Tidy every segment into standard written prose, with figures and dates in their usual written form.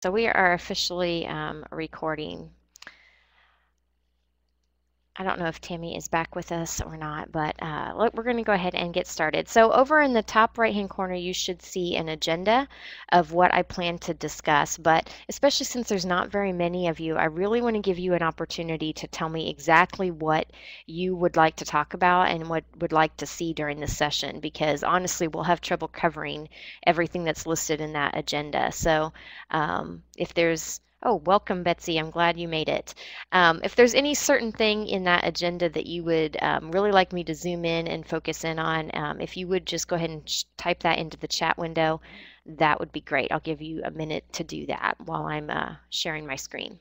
So we are officially recording. I don't know if Tammy is back with us or not, but look, we're going to go ahead and get started. So over in the top right-hand corner, you should see an agenda of what I plan to discuss, but especially since there's not very many of you, I really want to give you an opportunity to tell me exactly what you would like to talk about and what would like to see during this session, because honestly, we'll have trouble covering everything that's listed in that agenda. So if there's Oh, welcome, Betsy. I'm glad you made it. If there's any certain thing in that agenda that you would really like me to zoom in and focus in on, if you would just go ahead and type that into the chat window, that would be great. I'll give you a minute to do that while I'm sharing my screen.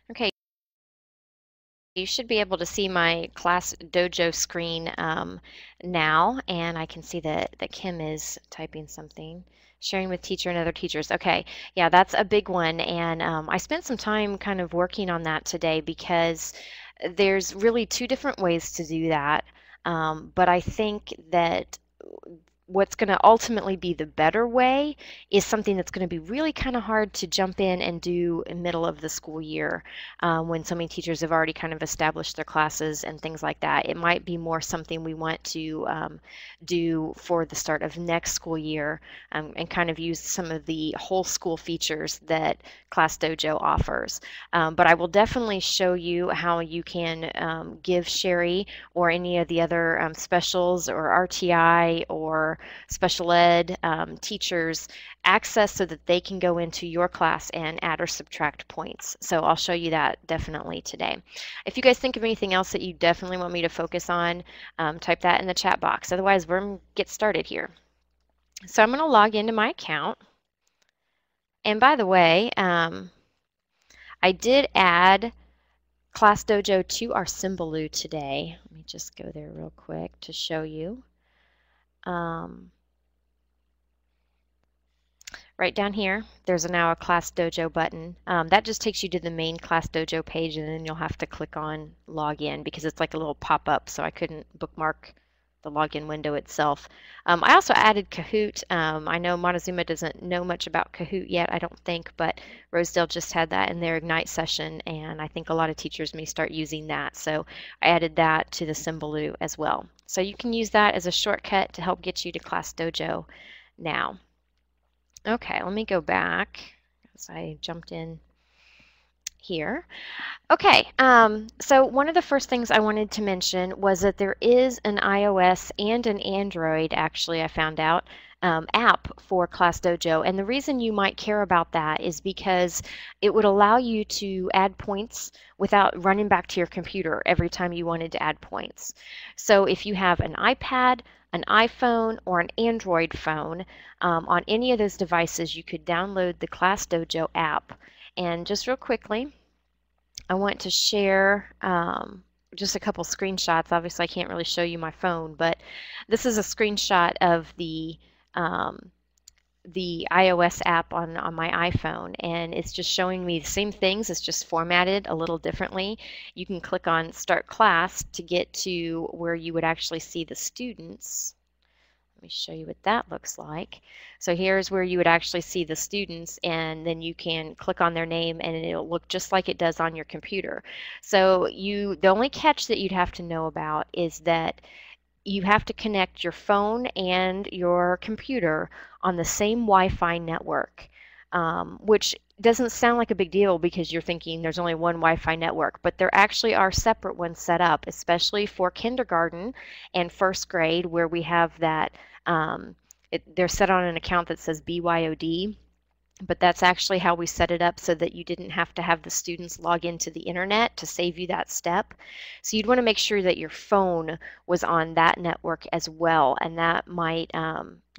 Okay, you should be able to see my class DoJo screen now, and I can see that Kim is typing something. Sharing with teacher and other teachers. Okay, yeah, that's a big one, and I spent some time kind of working on that today because there's really two different ways to do that, but I think that what's going to ultimately be the better way is something that's going to be really kind of hard to jump in and do in the middle of the school year when so many teachers have already kind of established their classes and things like that. It might be more something we want to do for the start of next school year and kind of use some of the whole school features that Class Dojo offers. But I will definitely show you how you can give Sherry or any of the other specials or RTI or special ed teachers access so that they can go into your class and add or subtract points. So I'll show you that definitely today. If you guys think of anything else that you definitely want me to focus on, type that in the chat box. Otherwise, we're going to get started here. So I'm going to log into my account. And by the way, I did add Class Dojo to our Symbaloo today. Let me just go there real quick to show you. Right down here, there's now a Class Dojo button. That just takes you to the main Class Dojo page, and then you'll have to click on Login because it's like a little pop-up, so I couldn't bookmark the login window itself. I also added Kahoot. I know Montezuma doesn't know much about Kahoot yet, I don't think, but Rosedale just had that in their Ignite session, and I think a lot of teachers may start using that. So I added that to the Symbaloo as well. So you can use that as a shortcut to help get you to Class Dojo now. Okay, let me go back as I jumped in here. Okay, so one of the first things I wanted to mention was that there is an iOS and an Android, actually, I found out, app for Class Dojo. And the reason you might care about that is because it would allow you to add points without running back to your computer every time you wanted to add points. So if you have an iPad, an iPhone, or an Android phone, on any of those devices, you could download the Class Dojo app. And just real quickly, I want to share just a couple screenshots. Obviously, I can't really show you my phone, but this is a screenshot of the iOS app on my iPhone, and it's just showing me the same things. It's just formatted a little differently. You can click on Start Class to get to where you would actually see the students. Let me show you what that looks like. So here's where you would actually see the students, and then you can click on their name and it'll look just like it does on your computer. So the only catch that you'd have to know about is that you have to connect your phone and your computer on the same Wi-Fi network, which doesn't sound like a big deal because you're thinking there's only one Wi-Fi network, but there actually are separate ones set up, especially for kindergarten and first grade, where we have that, they're set on an account that says BYOD. But that's actually how we set it up so that you didn't have to have the students log into the internet to save you that step. So you'd want to make sure that your phone was on that network as well, and that might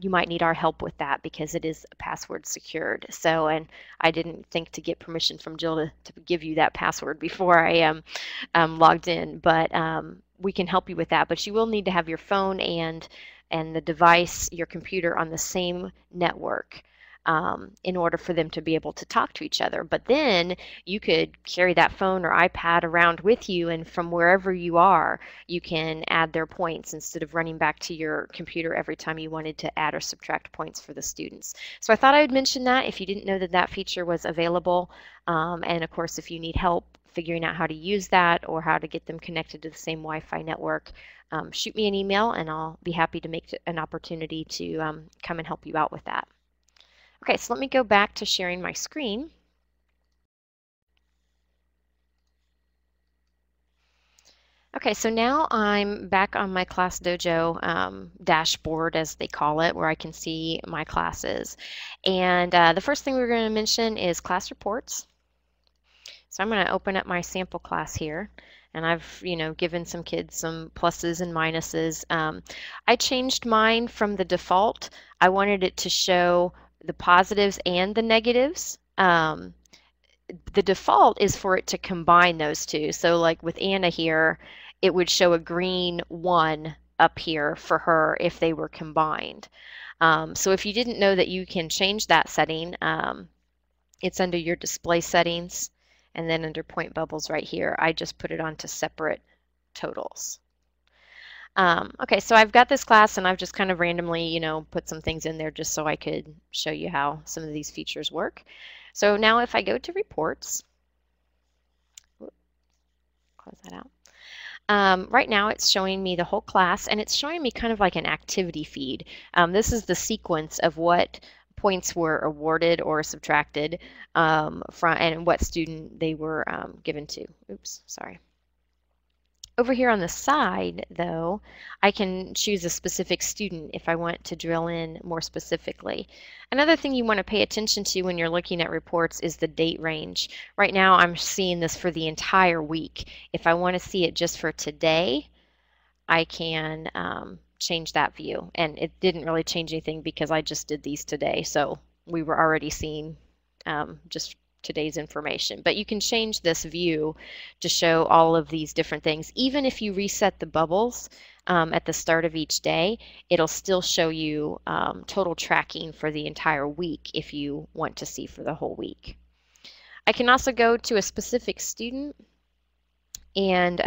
you might need our help with that because it is password secured. So, and I didn't think to get permission from Jill to give you that password before I logged in, but we can help you with that, but you will need to have your phone and the device, your computer, on the same network in order for them to be able to talk to each other. But then you could carry that phone or iPad around with you, and from wherever you are, you can add their points instead of running back to your computer every time you wanted to add or subtract points for the students. So I thought I would mention that if you didn't know that that feature was available. And of course, if you need help figuring out how to use that or how to get them connected to the same Wi-Fi network, shoot me an email and I'll be happy to make an opportunity to come and help you out with that. Okay, so let me go back to sharing my screen. Okay, so now I'm back on my Class DoJo dashboard, as they call it, where I can see my classes. And the first thing we're going to mention is class reports. So I'm going to open up my sample class here. And I've, given some kids some pluses and minuses. I changed mine from the default. I wanted it to show the positives and the negatives. The default is for it to combine those two. So like with Anna here, it would show a green 1 up here for her if they were combined. So if you didn't know that you can change that setting, it's under your display settings, and then under point bubbles right here, I just put it onto separate totals. Okay, so I've got this class and I've just kind of randomly, put some things in there just so I could show you how some of these features work. So now if I go to reports, close that out. Right now it's showing me the whole class, and it's showing me kind of like an activity feed. This is the sequence of what points were awarded or subtracted from, and what student they were given to. Oops, sorry. Over here on the side, though, I can choose a specific student if I want to drill in more specifically. Another thing you want to pay attention to when you're looking at reports is the date range. Right now, I'm seeing this for the entire week. If I want to see it just for today, I can change that view. And it didn't really change anything because I just did these today. So we were already seeing just today's information. But you can change this view to show all of these different things. Even if you reset the bubbles at the start of each day, it'll still show you total tracking for the entire week if you want to see for the whole week. I can also go to a specific student and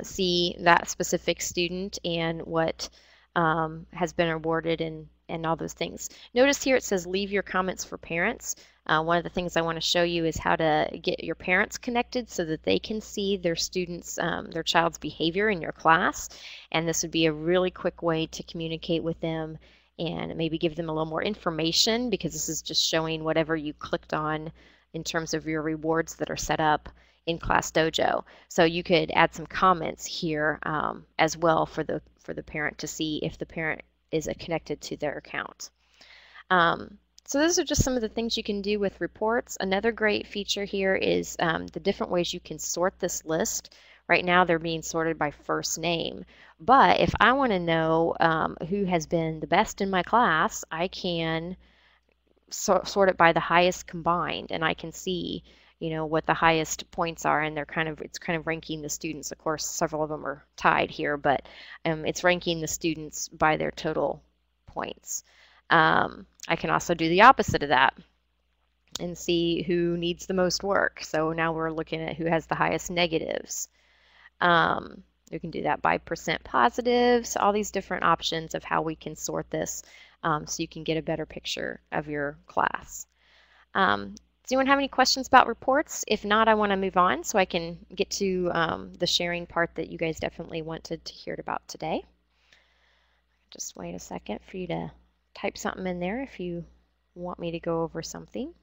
see that specific student and what has been awarded and all those things. Notice here it says leave your comments for parents. One of the things I want to show you is how to get your parents connected so that they can see their students, their child's behavior in your class. And this would be a really quick way to communicate with them and maybe give them a little more information, because this is just showing whatever you clicked on in terms of your rewards that are set up in Class DoJo. So you could add some comments here as well for the parent to see if the parent is connected to their account. So those are just some of the things you can do with reports. Another great feature here is the different ways you can sort this list. Right now they're being sorted by first name, but if I want to know who has been the best in my class, I can sort it by the highest combined, and I can see what the highest points are, and it's kind of ranking the students. Of course, several of them are tied here, but it's ranking the students by their total points. I can also do the opposite of that and see who needs the most work. So now we're looking at who has the highest negatives. We can do that by percent positives, all these different options of how we can sort this so you can get a better picture of your class. Does anyone have any questions about reports? If not, I want to move on so I can get to the sharing part that you guys definitely wanted to hear about today. Just wait a second for you to type something in there if you want me to go over something.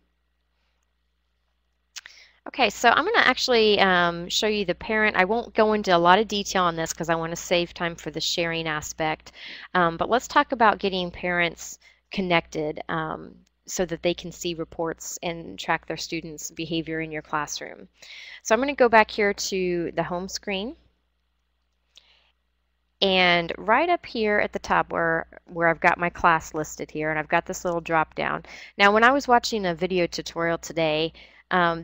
Okay, so I'm going to actually show you the parent. I won't go into a lot of detail on this because I want to save time for the sharing aspect. But let's talk about getting parents connected so that they can see reports and track their students' behavior in your classroom. So I'm going to go back here to the home screen. And right up here at the top where I've got my class listed here, and I've got this little drop down. Now when I was watching a video tutorial today,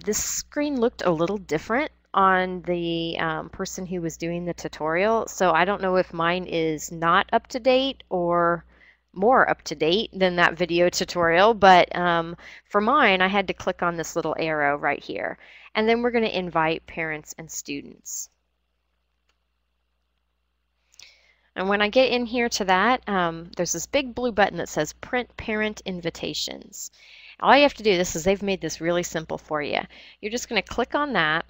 this screen looked a little different on the person who was doing the tutorial, so I don't know if mine is not up to date or more up to date than that video tutorial, but for mine, I had to click on this little arrow right here. And then we're going to invite parents and students. And when I get in here to that, there's this big blue button that says Print Parent Invitations. All you have to do, this is they've made this really simple for you. You're just going to click on that,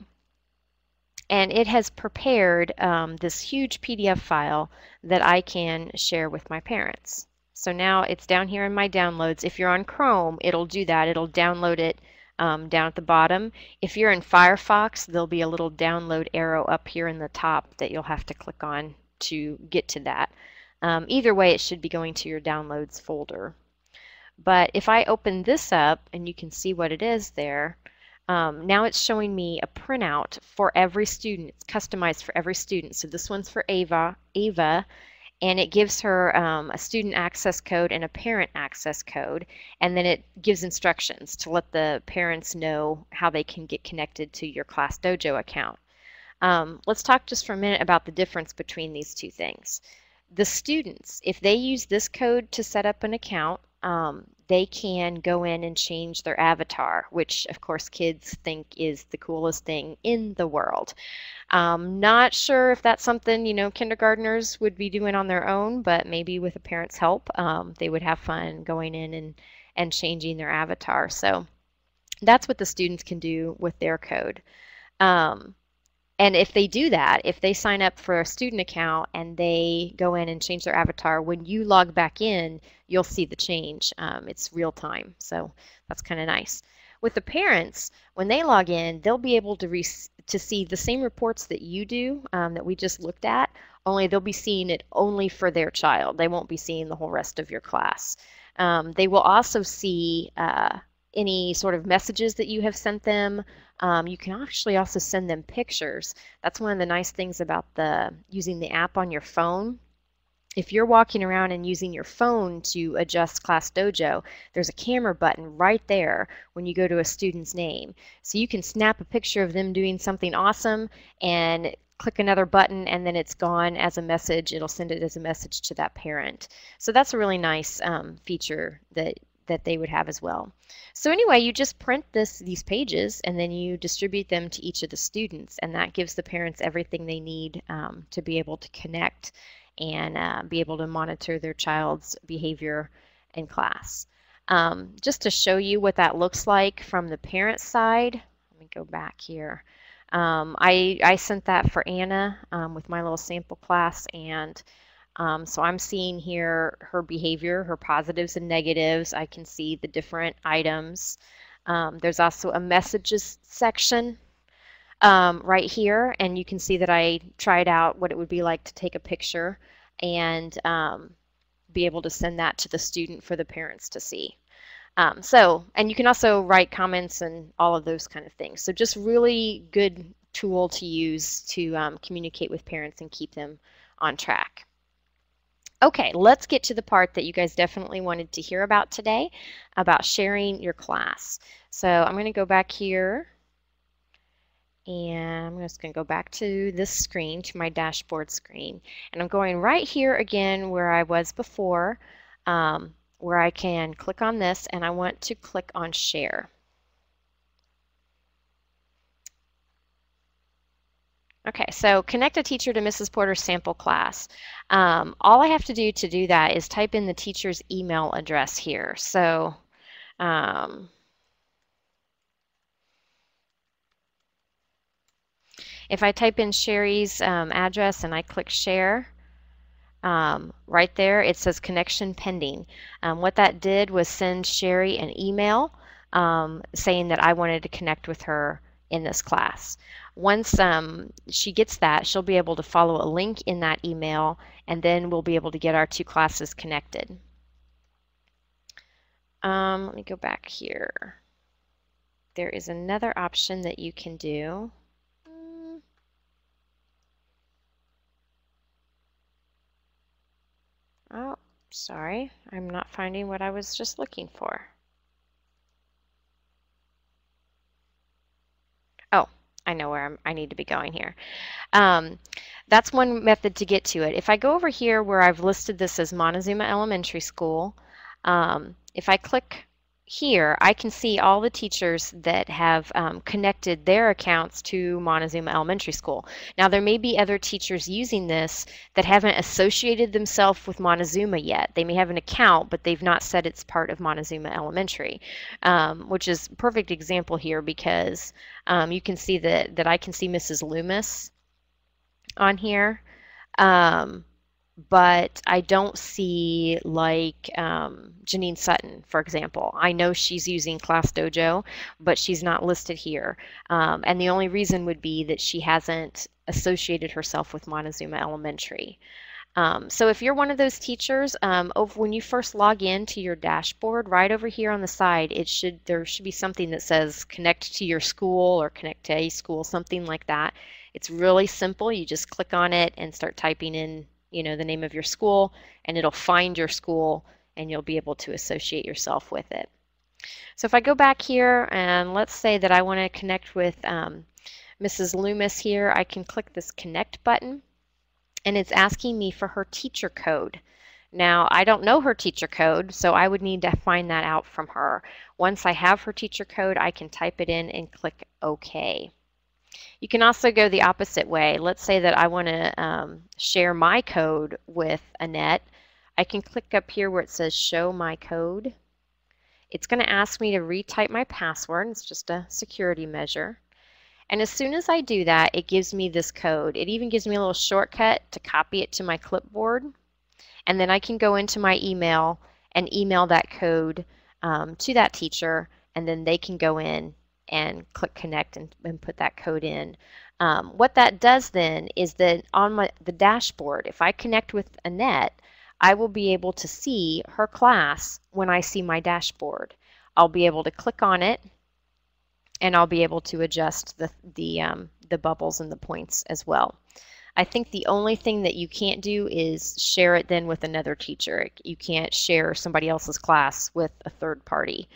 and it has prepared this huge PDF file that I can share with my parents. So now it's down here in my downloads. If you're on Chrome, it'll do that. It'll download it down at the bottom. If you're in Firefox, there'll be a little download arrow up here in the top that you'll have to click on to get to that. Either way, it should be going to your downloads folder. But if I open this up, and you can see what it is there, now it's showing me a printout for every student. It's customized for every student. So this one's for Ava, and it gives her a student access code and a parent access code, and then it gives instructions to let the parents know how they can get connected to your Class DoJo account. Let's talk just for a minute about the difference between these two things. The students, if they use this code to set up an account, they can go in and change their avatar, which of course kids think is the coolest thing in the world. Not sure if that's something, you know, kindergartners would be doing on their own, but maybe with a parent's help, they would have fun going in and changing their avatar. So that's what the students can do with their code. And if they do that, if they sign up for a student account and they go in and change their avatar, when you log back in, you'll see the change. It's real time, so that's kind of nice. With the parents, when they log in, they'll be able to see the same reports that you do, that we just looked at, only they'll be seeing it only for their child. They won't be seeing the whole rest of your class. They will also see any sort of messages that you have sent them. You can actually also send them pictures. That's one of the nice things about using the app on your phone. If you're walking around and using your phone to adjust Class DoJo, there's a camera button right there when you go to a student's name. So you can snap a picture of them doing something awesome and click another button, and then it's gone as a message. It'll send it as a message to that parent. So that's a really nice feature that they would have as well. So anyway, you just print these pages and then you distribute them to each of the students, and that gives the parents everything they need to be able to connect and be able to monitor their child's behavior in class. Just to show you what that looks like from the parent side, let me go back here. I sent that for Anna with my little sample class, and so I'm seeing here her behavior, her positives and negatives. I can see the different items. There's also a messages section right here, and you can see that I tried out what it would be like to take a picture and be able to send that to the student for the parents to see. And you can also write comments and all of those kind of things. So just really good tool to use to communicate with parents and keep them on track. Okay, let's get to the part that you guys definitely wanted to hear about today, about sharing your class. So I'm going to go back here, and I'm just going to go back to this screen, to my dashboard screen. And I'm going right here again where I was before, where I can click on this, and I want to click on Share. Okay, so connect a teacher to Mrs. Porter's sample class. All I have to do that is type in the teacher's email address here. So if I type in Sherry's address and I click Share, right there it says connection pending. What that did was send Sherry an email saying that I wanted to connect with her in this class. Once she gets that, she'll be able to follow a link in that email, and then we'll be able to get our two classes connected. Let me go back here. There is another option that you can do. Oh, sorry, I'm not finding what I was just looking for. Oh, I know where I need to be going here. Um, that's one method to get to it. If I go over here where I've listed this as Montezuma Elementary School, if I click here, I can see all the teachers that have connected their accounts to Montezuma Elementary School. Now, there may be other teachers using this that haven't associated themselves with Montezuma yet. They may have an account, but they've not said it's part of Montezuma Elementary, which is a perfect example here because you can see that I can see Mrs. Loomis on here, but I don't see like Janine Sutton, for example. I know she's using Class DoJo, but she's not listed here. And the only reason would be that she hasn't associated herself with Montezuma Elementary. So if you're one of those teachers, when you first log in to your dashboard, right over here on the side, there should be something that says connect to your school or connect to a school, something like that. It's really simple. You just click on it and start typing in, the name of your school, and it'll find your school, and you'll be able to associate yourself with it. So if I go back here, and let's say that I want to connect with Mrs. Loomis here, I can click this connect button, and it's asking me for her teacher code. Now, I don't know her teacher code, so I would need to find that out from her. Once I have her teacher code, I can type it in and click OK. You can also go the opposite way. Let's say that I want to share my code with Annette. I can click up here where it says show my code. It's going to ask me to retype my password. It's just a security measure. And as soon as I do that, it gives me this code. It even gives me a little shortcut to copy it to my clipboard. And then I can go into my email and email that code to that teacher, and then they can go in and click connect and put that code in. What that does then is that on the dashboard, if I connect with Annette, I will be able to see her class when I see my dashboard. I'll be able to click on it, and I'll be able to adjust the bubbles and the points as well. I think the only thing that you can't do is share it then with another teacher. You can't share somebody else's class with a third party.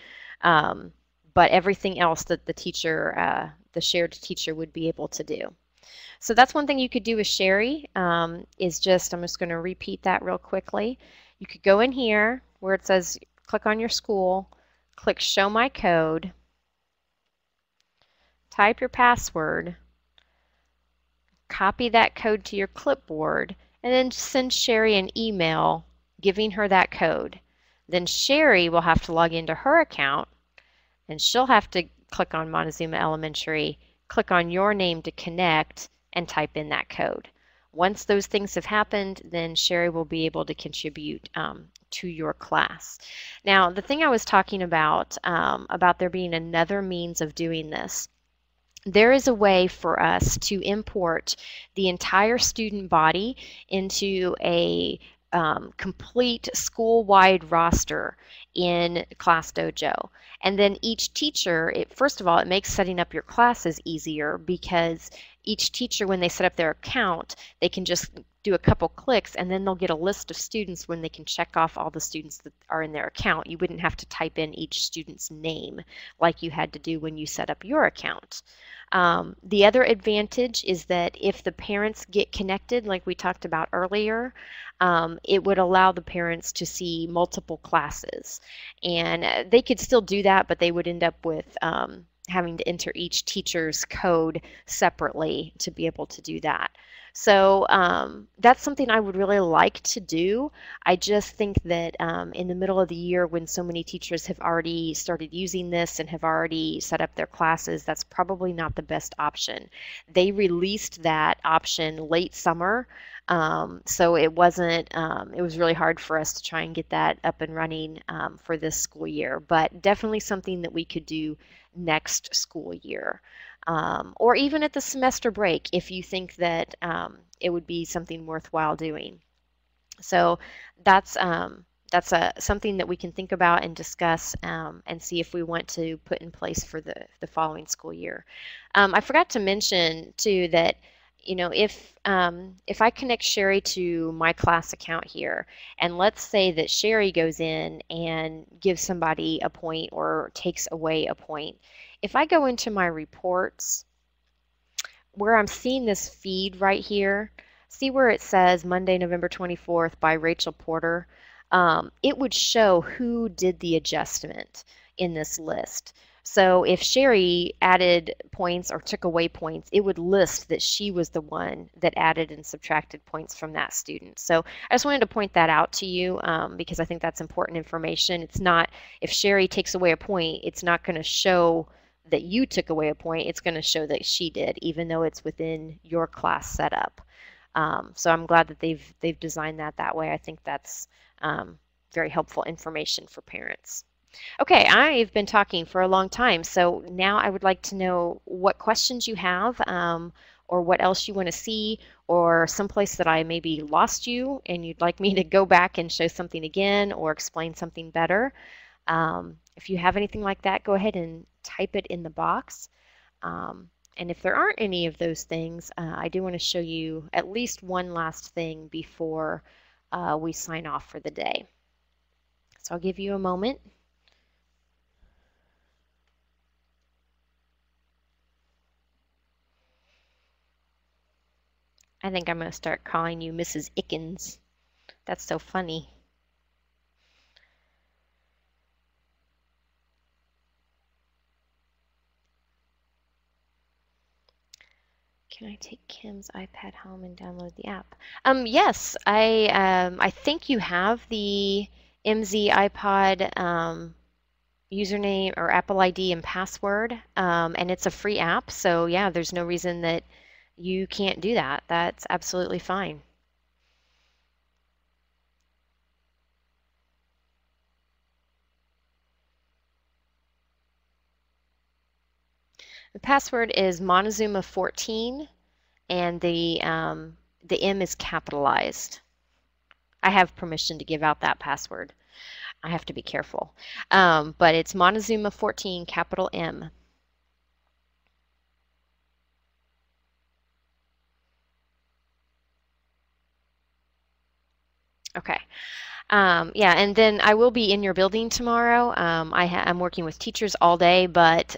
But everything else that the shared teacher would be able to do. So that's one thing you could do with Sherry, I'm just going to repeat that real quickly. You could go in here where it says click on your school, click show my code, type your password, copy that code to your clipboard, and then send Sherry an email giving her that code. Then Sherry will have to log into her account, and she'll have to click on Montezuma Elementary, click on your name to connect, and type in that code. Once those things have happened, then Sherry will be able to contribute to your class. Now, the thing I was talking about there being another means of doing this, there is a way for us to import the entire student body into a complete school-wide roster in Class DoJo. And then each teacher, first of all, it makes setting up your classes easier because each teacher, when they set up their account, they can just do a couple clicks and then they'll get a list of students when they can check off all the students that are in their account. You wouldn't have to type in each student's name like you had to do when you set up your account. The other advantage is that if the parents get connected, like we talked about earlier, it would allow the parents to see multiple classes. And they could still do that, but they would end up with having to enter each teacher's code separately to be able to do that. So that's something I would really like to do. I just think that in the middle of the year when so many teachers have already started using this and have already set up their classes, that's probably not the best option. They released that option late summer, so it wasn't, it was really hard for us to try and get that up and running for this school year, but definitely something that we could do next school year. Or even at the semester break if you think that it would be something worthwhile doing. So that's something that we can think about and discuss and see if we want to put in place for the following school year. I forgot to mention too that if I connect Sherry to my class account here, and let's say that Sherry goes in and gives somebody a point or takes away a point, if I go into my reports where I'm seeing this feed right here, see where it says Monday, November 24th by Rachel Porter? It would show who did the adjustment in this list. So if Sherry added points or took away points, it would list that she was the one that added and subtracted points from that student. So I just wanted to point that out to you because I think that's important information. It's not, if Sherry takes away a point, it's not going to show that you took away a point. It's going to show that she did, even though it's within your class setup. So I'm glad that they've designed that way. I think that's very helpful information for parents. Okay, I've been talking for a long time, so now I would like to know what questions you have, or what else you want to see, or someplace that I maybe lost you and you'd like me to go back and show something again or explain something better. If you have anything like that, go ahead and type it in the box. And if there aren't any of those things, I do want to show you at least one last thing before we sign off for the day. So I'll give you a moment. I think I'm going to start calling you Mrs. Ickens. That's so funny. Can I take Kim's iPad home and download the app? Yes, I think you have the MZ iPod username or Apple ID and password, and it's a free app. So yeah, there's no reason that you can't do that. That's absolutely fine. The password is Montezuma 14, and the M is capitalized. I have permission to give out that password. I have to be careful. But it's Montezuma 14, capital M. Okay. Yeah, and then I will be in your building tomorrow. I'm working with teachers all day, but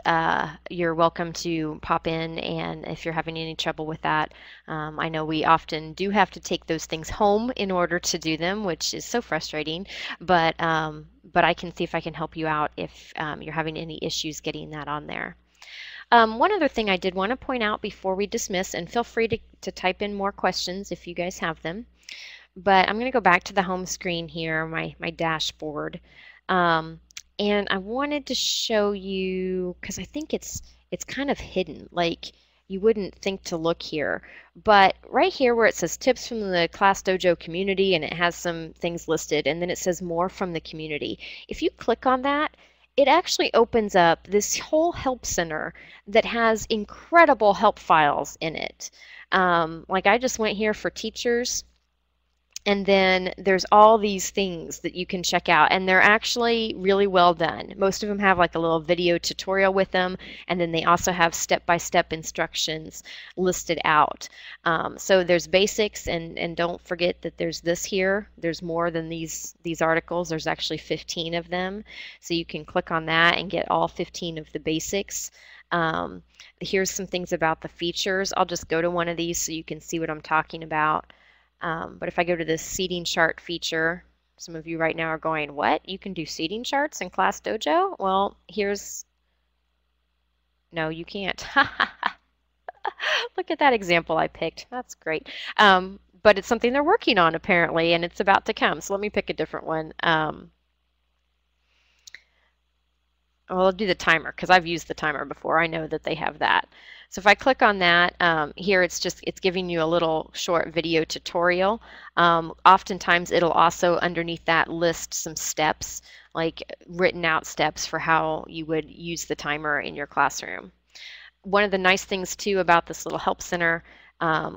you're welcome to pop in, and if you're having any trouble with that, I know we often do have to take those things home in order to do them, which is so frustrating, but I can see if I can help you out if you're having any issues getting that on there. One other thing I did want to point out before we dismiss, and feel free to type in more questions if you guys have them. But I'm going to go back to the home screen here, my dashboard. And I wanted to show you, because I think it's kind of hidden, like you wouldn't think to look here. But right here where it says tips from the Class Dojo community, and it has some things listed, and then it says more from the community. If you click on that, it actually opens up this whole help center that has incredible help files in it. Like I just went here for teachers, and then there's all these things that you can check out, and they're actually really well done. Most of them have like a little video tutorial with them, and then they also have step-by-step instructions listed out. So there's basics, and don't forget that there's this here. There's more than these articles. There's actually 15 of them. So you can click on that and get all 15 of the basics. Here's some things about the features. I'll just go to one of these so you can see what I'm talking about. But if I go to this seating chart feature, some of you right now are going, what? You can do seating charts in Class Dojo? Well, no, you can't. Look at that example I picked. That's great. But it's something they're working on apparently, and it's about to come. So let me pick a different one. Well, I'll do the timer because I've used the timer before. I know that they have that. So if I click on that, here it's giving you a little short video tutorial. Oftentimes it'll also underneath that list some steps, like written out steps for how you would use the timer in your classroom. One of the nice things too about this little help center,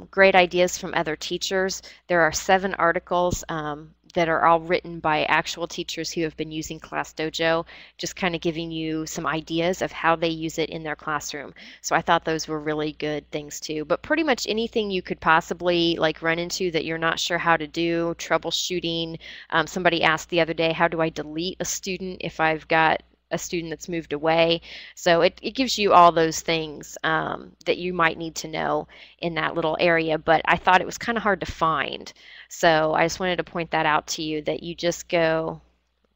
great ideas from other teachers. There are 7 articles that are all written by actual teachers who have been using Class Dojo, just kind of giving you some ideas of how they use it in their classroom. So I thought those were really good things too. But pretty much anything you could possibly like run into that you're not sure how to do, troubleshooting. Somebody asked the other day, how do I delete a student if I've got a student that's moved away. So it gives you all those things that you might need to know in that little area, but I thought it was kind of hard to find. So I just wanted to point that out to you, that you just go,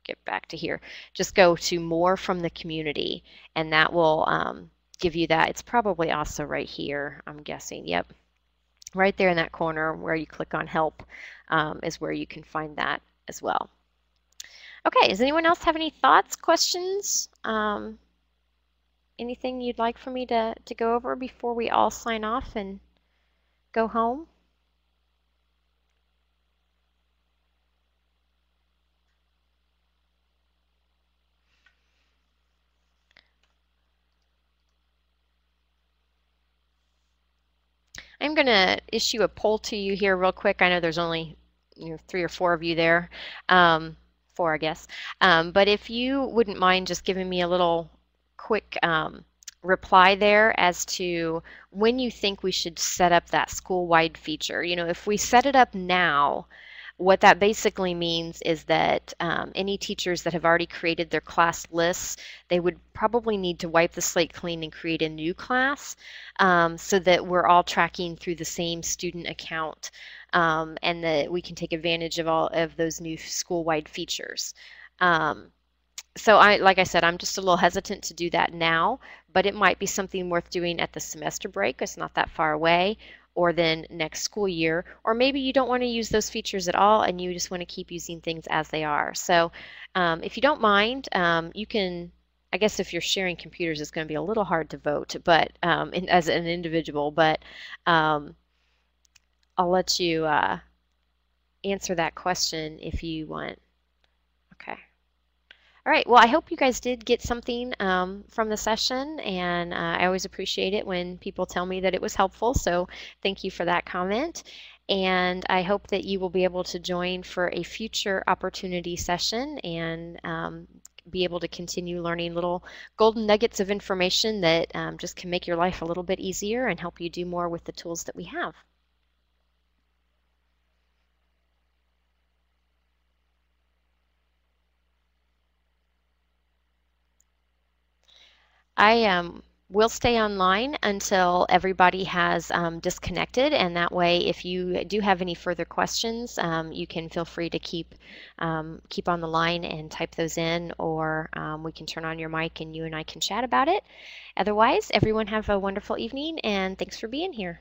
get back to here, just go to more from the community, and that will give you that. It's probably also right here, I'm guessing. Yep. Right there in that corner where you click on help is where you can find that as well. Okay, does anyone else have any thoughts, questions, anything you'd like for me to go over before we all sign off and go home? I'm going to issue a poll to you here real quick. I know there's only 3 or 4 of you there, 4 I guess. But if you wouldn't mind just giving me a little quick reply there as to when you think we should set up that school-wide feature. If we set it up now, what that basically means is that any teachers that have already created their class lists, they would probably need to wipe the slate clean and create a new class so that we're all tracking through the same student account and that we can take advantage of all of those new school-wide features. So like I said, I'm just a little hesitant to do that now, but it might be something worth doing at the semester break. It's not that far away, or then next school year, or maybe you don't want to use those features at all and you just want to keep using things as they are. So if you don't mind, you can, I guess if you're sharing computers, it's going to be a little hard to vote, but as an individual, but I'll let you answer that question if you want. Okay. All right, well, I hope you guys did get something from the session, and I always appreciate it when people tell me that it was helpful, so thank you for that comment. And I hope that you will be able to join for a future opportunity session and be able to continue learning little golden nuggets of information that just can make your life a little bit easier and help you do more with the tools that we have. I will stay online until everybody has disconnected, and that way if you do have any further questions, you can feel free to keep on the line and type those in, or we can turn on your mic and you and I can chat about it. Otherwise, everyone have a wonderful evening, and thanks for being here.